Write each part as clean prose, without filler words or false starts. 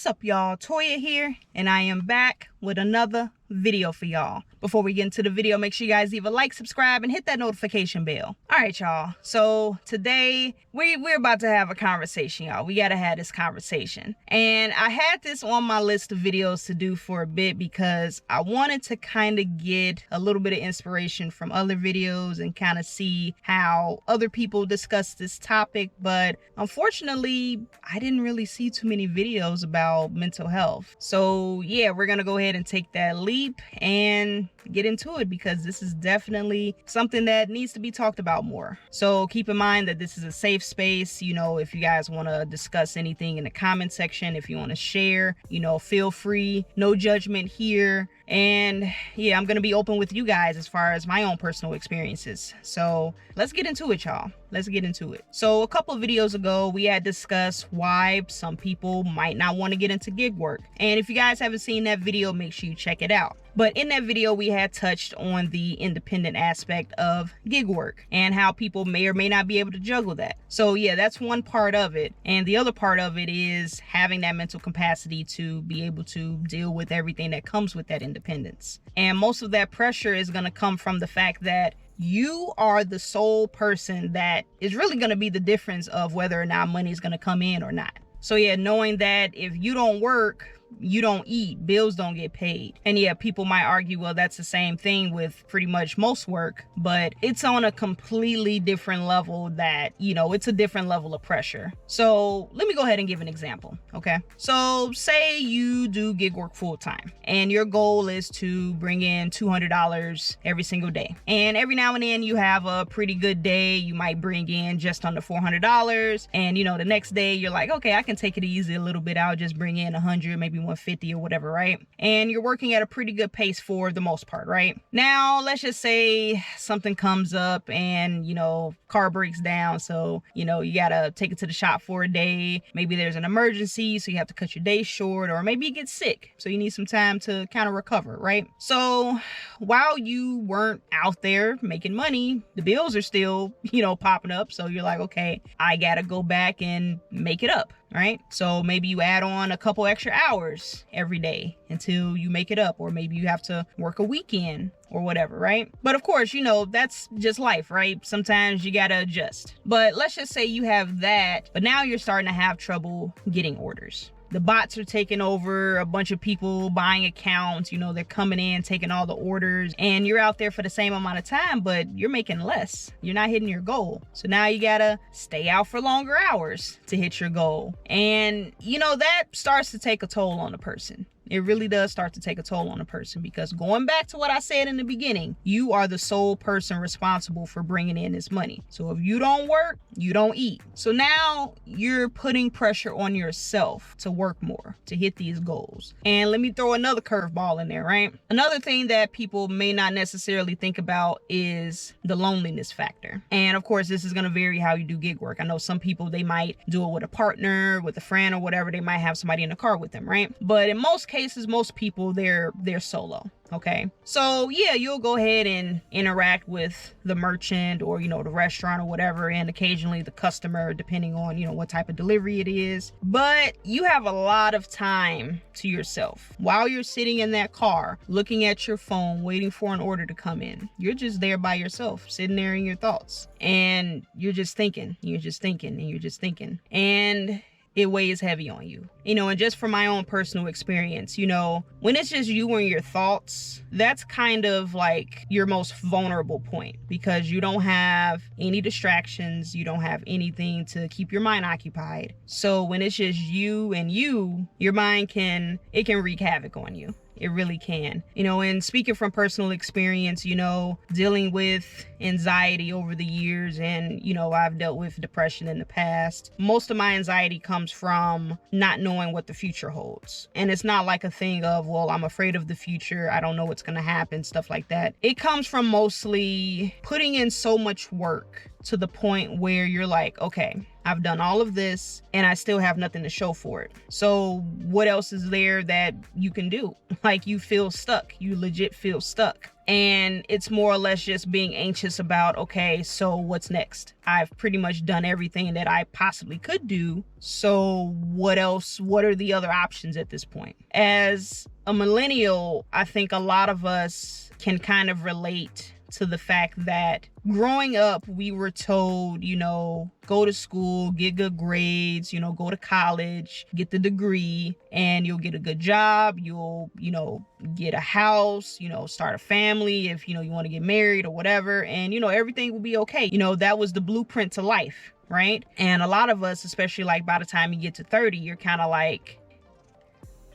What's up, y'all? Toya here, and I am back with another video for y'all. Before we get into the video, make sure you guys leave a like, subscribe, and hit that notification bell. All right, y'all. So today we're about to have a conversation, y'all. We gotta have this conversation. And I had this on my list of videos to do for a bit because I wanted to kind of get a little bit of inspiration from other videos and kind of see how other people discuss this topic. But unfortunately, I didn't really see too many videos about mental health. So yeah, we're gonna go ahead and take that leap and get into it because this is definitely something that needs to be talked about more. So keep in mind that this is a safe space. You know, if you guys want to discuss anything in the comment section, if you want to share, you know, feel free. No judgment here. And yeah, I'm gonna be open with you guys as far as my own personal experiences. So let's get into it, y'all. Let's get into it. So a couple of videos ago, we had discussed why some people might not want to get into gig work. And if you guys haven't seen that video, make sure you check it out. But in that video, we had touched on the independent aspect of gig work and how people may or may not be able to juggle that. So yeah, that's one part of it. And the other part of it is having that mental capacity to be able to deal with everything that comes with that independence. And most of that pressure is going to come from the fact that you are the sole person that is really going to be the difference of whether or not money is going to come in or not. So yeah, knowing that if you don't work, you don't eat, bills don't get paid. And yeah, people might argue, well, that's the same thing with pretty much most work, but it's on a completely different level that, you know, it's a different level of pressure. So let me go ahead and give an example, okay? So say you do gig work full time and your goal is to bring in $200 every single day. And every now and then you have a pretty good day. You might bring in just under $400. And you know, the next day you're like, okay, I can take it easy a little bit. I'll just bring in 100, maybe 150 or whatever, right? And you're working at a pretty good pace for the most part, right? Now, let's just say something comes up and, you know, car breaks down. So, you know, you gotta take it to the shop for a day. Maybe there's an emergency, so you have to cut your day short, or maybe you get sick, so you need some time to kind of recover, right? So while you weren't out there making money, the bills are still, you know, popping up. So you're like, okay, I gotta go back and make it up. Right? So maybe you add on a couple extra hours every day until you make it up, or maybe you have to work a weekend or whatever, right? But of course, you know, that's just life, right? Sometimes you gotta adjust. But let's just say you have that, but now you're starting to have trouble getting orders. The bots are taking over, a bunch of people buying accounts, you know, they're coming in, taking all the orders, and you're out there for the same amount of time, but you're making less. You're not hitting your goal. So now you gotta stay out for longer hours to hit your goal. And, you know, that starts to take a toll on the person. It really does start to take a toll on a person because going back to what I said in the beginning, you are the sole person responsible for bringing in this money. So if you don't work, you don't eat. So now you're putting pressure on yourself to work more, to hit these goals. And let me throw another curveball in there, right? Another thing that people may not necessarily think about is the loneliness factor. And of course, this is going to vary how you do gig work. I know some people, they might do it with a partner, with a friend or whatever. They might have somebody in the car with them, right? But in most cases, most people, they're solo. Okay, so yeah, you'll go ahead and interact with the merchant or, you know, the restaurant or whatever, and occasionally the customer, depending on, you know, what type of delivery it is. But you have a lot of time to yourself while you're sitting in that car, looking at your phone, waiting for an order to come in. You're just there by yourself, sitting there in your thoughts, and you're just thinking, and you're just thinking. And it weighs heavy on you, you know. And just from my own personal experience, you know, when it's just you and your thoughts, that's kind of like your most vulnerable point because you don't have any distractions, you don't have anything to keep your mind occupied. So when it's just you and you, your mind can wreak havoc on you. It really can. You know, and speaking from personal experience, you know, dealing with anxiety over the years, and, you know, I've dealt with depression in the past. Most of my anxiety comes from not knowing what the future holds. And it's not like a thing of, well, I'm afraid of the future, I don't know what's going to happen, stuff like that. It comes from mostly putting in so much work to the point where you're like, okay, I've done all of this and I still have nothing to show for it. So what else is there that you can do? Like, you feel stuck. You legit feel stuck. And it's more or less just being anxious about, okay, so what's next? I've pretty much done everything that I possibly could do. So what else? What are the other options at this point? As a millennial, I think a lot of us can kind of relate to the fact that growing up, we were told, you know, go to school, get good grades, you know, go to college, get the degree, and you'll get a good job. You'll, you know, get a house, you know, start a family if, you know, you want to get married or whatever. And, you know, everything will be okay. You know, that was the blueprint to life, right? And a lot of us, especially like by the time you get to 30, you're kind of like,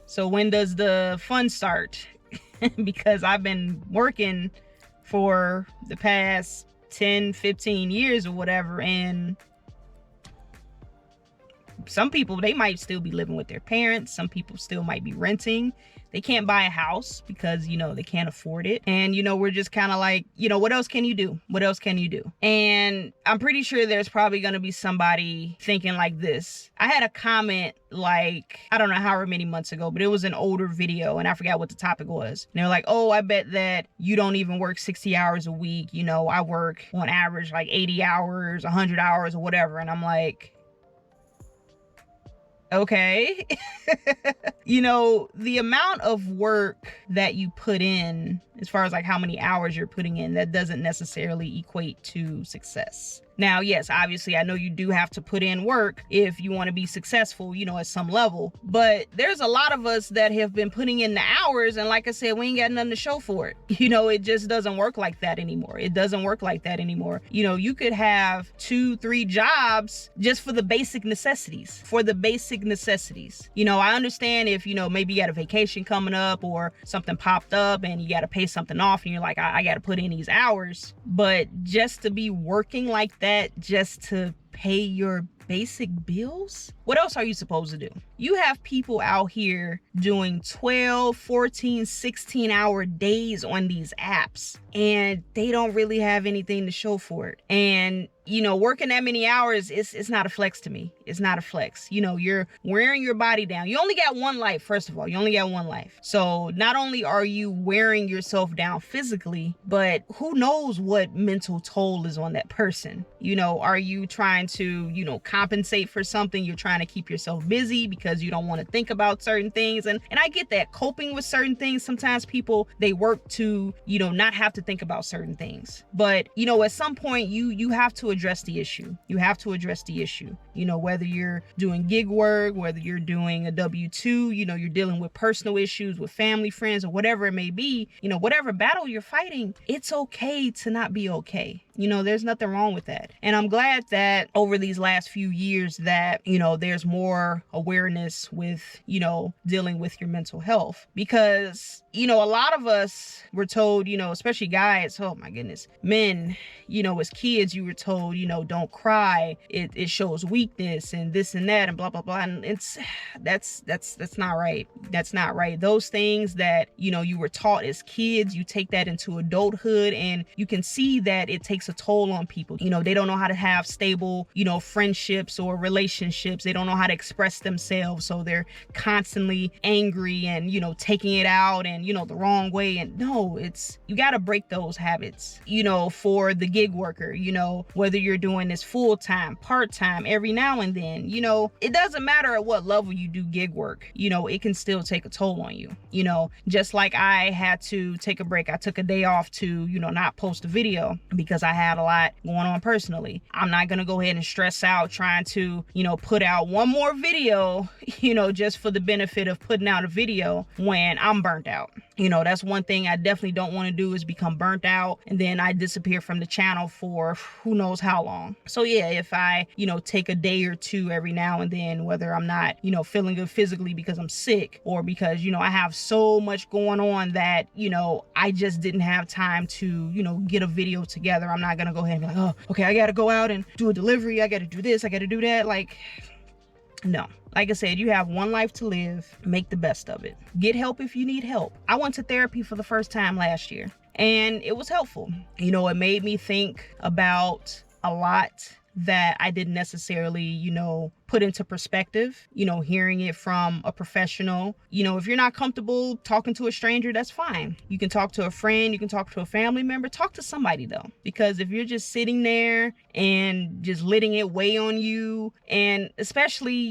so when does the fun start? Because I've been working for the past 10, 15 years or whatever, and some people, they might still be living with their parents. Some people still might be renting. They can't buy a house because, you know, they can't afford it. And, you know, we're just kind of like, you know, what else can you do? What else can you do? And I'm pretty sure there's probably going to be somebody thinking like this. I had a comment like, I don't know however many months ago, but it was an older video and I forgot what the topic was. And they're like, oh, I bet that you don't even work 60 hours a week. You know, I work on average like 80 hours, 100 hours or whatever. And I'm like, okay. You know, the amount of work that you put in, as far as like how many hours you're putting in, that doesn't necessarily equate to success. Now, yes, obviously, I know you do have to put in work if you want to be successful, you know, at some level. But there's a lot of us that have been putting in the hours. And like I said, we ain't got nothing to show for it. You know, it just doesn't work like that anymore. It doesn't work like that anymore. You know, you could have 2, 3 jobs just for the basic necessities, You know, I understand if, you know, maybe you got a vacation coming up or something popped up and you got to pay something off and you're like, I got to put in these hours. But just to be working like that, just to pay your basic bills? What else are you supposed to do? You have people out here doing 12, 14, 16-hour days on these apps, and they don't really have anything to show for it. And, you know, working that many hours, it's not a flex to me. It's not a flex. You know, you're wearing your body down. You only got one life, first of all. You only got one life. So not only are you wearing yourself down physically, but who knows what mental toll is on that person? You know, are you trying to, you know, compensate for something? You're trying to keep yourself busy because you don't want to think about certain things. And I get that, coping with certain things. Sometimes people, they work to, you know, not have to think about certain things. But, you know, at some point you have to address the issue. You have to address the issue. You know, whether you're doing gig work, whether you're doing a W-2, you know, you're dealing with personal issues with family, friends, or whatever it may be, you know, whatever battle you're fighting, it's okay to not be okay. You know, there's nothing wrong with that. And I'm glad that over these last few years that, you know, there's more awareness with, you know, dealing with your mental health. Because, you know, a lot of us were told, you know, especially guys, oh my goodness, men, you know, as kids, you were told, you know, don't cry. It shows weakness and this and that and blah, blah, blah. And that's not right. That's not right. Those things that, you know, you were taught as kids, you take that into adulthood and you can see that it takes a toll on people. You know, they don't know how to have stable, you know, friendships or relationships. They don't know how to express themselves. So they're constantly angry and, you know, taking it out and, you know, the wrong way. And no, you got to break those habits, you know, for the gig worker, you know, whether you're doing this full time, part time, every now and then, you know, it doesn't matter at what level you do gig work, you know, it can still take a toll on you, you know, just like I had to take a break. I took a day off to, you know, not post a video because I had a lot going on personally. I'm not going to go ahead and stress out trying to, you know, put out one more video, you know, just for the benefit of putting out a video when I'm burnt out. You know, that's one thing I definitely don't want to do is become burnt out and then I disappear from the channel for who knows how long. So yeah, if I, you know, take a day or two every now and then, whether I'm not, you know, feeling good physically because I'm sick or because, you know, I have so much going on that, you know, I just didn't have time to, you know, get a video together. I'm not going to go ahead and be like, oh, okay, I got to go out and do a delivery. I got to do this. I got to do that. Like, no. Like I said, you have one life to live. Make the best of it. Get help if you need help. I went to therapy for the first time last year and it was helpful. You know, it made me think about a lot that I didn't necessarily, put into perspective, hearing it from a professional. If you're not comfortable talking to a stranger, that's fine. You can talk to a friend, you can talk to a family member, talk to somebody though. Because if you're just sitting there and just letting it weigh on you, and especially,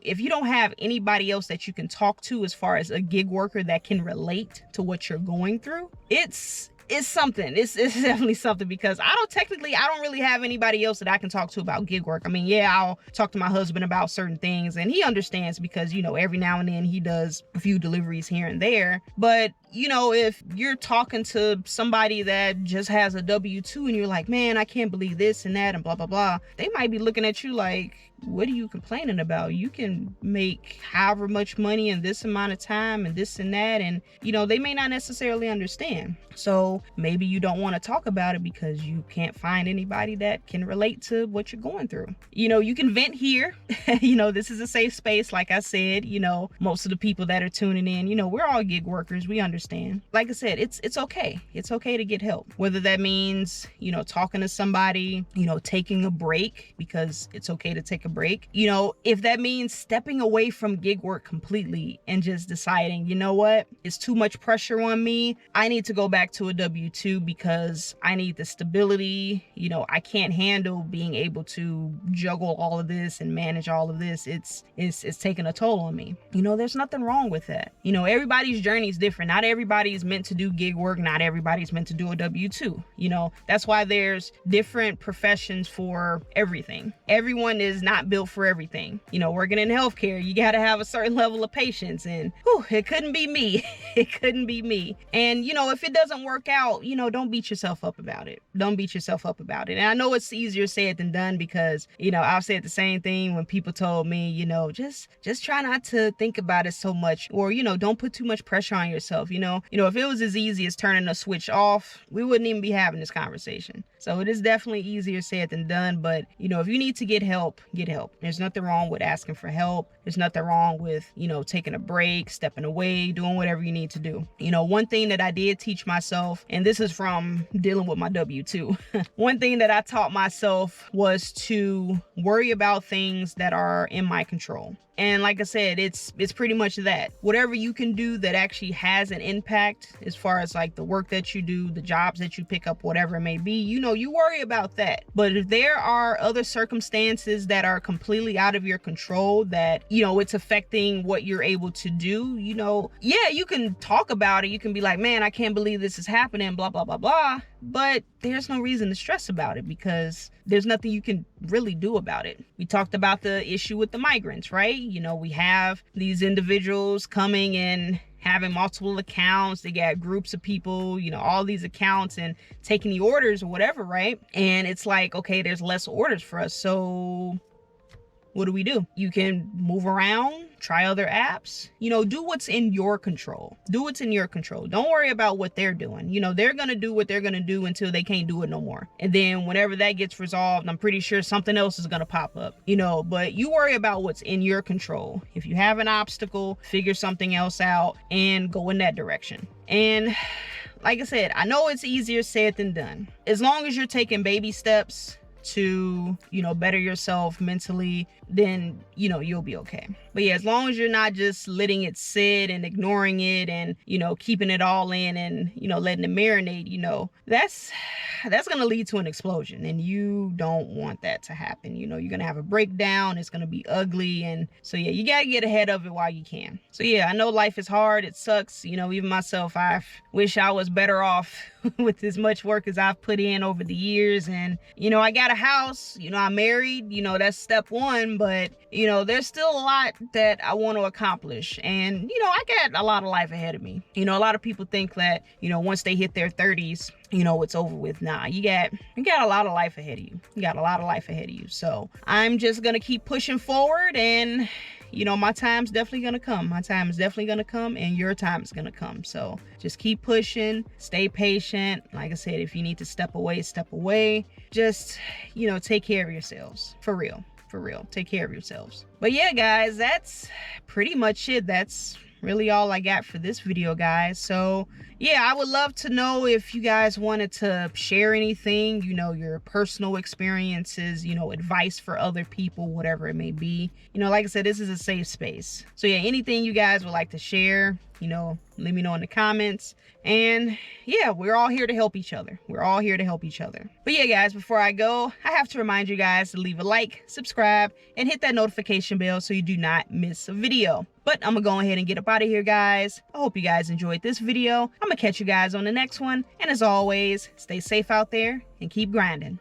if you don't have anybody else that you can talk to as far as a gig worker that can relate to what you're going through, it's something. It's definitely something, because I don't really have anybody else that I can talk to about gig work. I mean, yeah, I'll talk to my husband about certain things and he understands, because, every now and then he does a few deliveries here and there. But, if you're talking to somebody that just has a W-2 and you're like, man, I can't believe this and that and blah, blah, blah, they might be looking at you like, what are you complaining about? You can make however much money in this amount of time and this and that. And, they may not necessarily understand. So maybe you don't want to talk about it because you can't find anybody that can relate to what you're going through. You can vent here. This is a safe space. Like I said, most of the people that are tuning in, we're all gig workers. We understand. Like I said, it's okay. It's okay to get help. Whether that means, talking to somebody, taking a break, because it's okay to take a break. If that means stepping away from gig work completely and just deciding, you know what, it's too much pressure on me. I need to go back to a W-2 because I need the stability. I can't handle being able to juggle all of this and manage all of this. It's taking a toll on me. There's nothing wrong with that. Everybody's journey is different. Not everybody's meant to do gig work. Not everybody's meant to do a W-2. That's why there's different professions for everything. Everyone is not built for everything. Working in healthcare, you got to have a certain level of patience, and it couldn't be me. It couldn't be me. And if it doesn't work out, don't beat yourself up about it. Don't beat yourself up about it. And I know it's easier said than done, because, I've said the same thing when people told me, just try not to think about it so much, or, don't put too much pressure on yourself. If it was as easy as turning a switch off, we wouldn't even be having this conversation. So it is definitely easier said than done. But, if you need to get help, get help. There's nothing wrong with asking for help. There's nothing wrong with, taking a break, stepping away, doing whatever you need to do. One thing that I did teach myself, and this is from dealing with my W-2, one thing that I taught myself was to worry about things that are in my control. And like I said, it's pretty much that. Whatever you can do that actually has an impact, as far as like the work that you do, the jobs that you pick up, whatever it may be, you worry about that. But if there are other circumstances that are completely out of your control, that, it's affecting what you're able to do, yeah, you can talk about it. You can be like, man, I can't believe this is happening, blah, blah, blah, blah. But there's no reason to stress about it, because there's nothing you can really do about it. We talked about the issue with the migrants, right? We have these individuals coming and having multiple accounts. They got groups of people, all these accounts, and taking the orders or whatever, right? And it's like, okay, there's less orders for us. So what do? You can move around, try other apps, do what's in your control. Do what's in your control. Don't worry about what they're doing. They're going to do what they're going to do until they can't do it no more. And then whenever that gets resolved, I'm pretty sure something else is going to pop up, but you worry about what's in your control. If you have an obstacle, figure something else out and go in that direction. And like I said, I know it's easier said than done. As long as you're taking baby steps to, better yourself mentally, then, you'll be okay. But yeah, as long as you're not just letting it sit and ignoring it and, keeping it all in and, letting it marinate, that's going to lead to an explosion, and you don't want that to happen. You're going to have a breakdown. It's going to be ugly. And so, yeah, you got to get ahead of it while you can. So yeah, I know life is hard. It sucks. Even myself, I wish I was better off with as much work as I've put in over the years. And, I got a house, I'm married, that's step one, but, there's still a lot that I want to accomplish. And, I got a lot of life ahead of me. A lot of people think that, once they hit their 30s, it's over with. Nah, you got a lot of life ahead of you. You got a lot of life ahead of you. So I'm just going to keep pushing forward, and my time's definitely going to come. My time is definitely going to come, and your time is going to come. So just keep pushing, stay patient. Like I said, if you need to step away, step away. Just, take care of yourselves. For real. Take care of yourselves. But yeah, guys, that's pretty much it. That's really all I got for this video, guys. So yeah, I would love to know if you guys wanted to share anything, you know, your personal experiences, you know, advice for other people, whatever it may be. You know, like I said, this is a safe space. So yeah, anything you guys would like to share, you know, let me know in the comments. And yeah, we're all here to help each other. We're all here to help each other. But yeah, guys, before I go, I have to remind you guys to leave a like, subscribe, and hit that notification bell so you do not miss a video. But I'm gonna go ahead and get up out of here, guys. I hope you guys enjoyed this video. I'm gonna catch you guys on the next one. And as always, stay safe out there and keep grinding.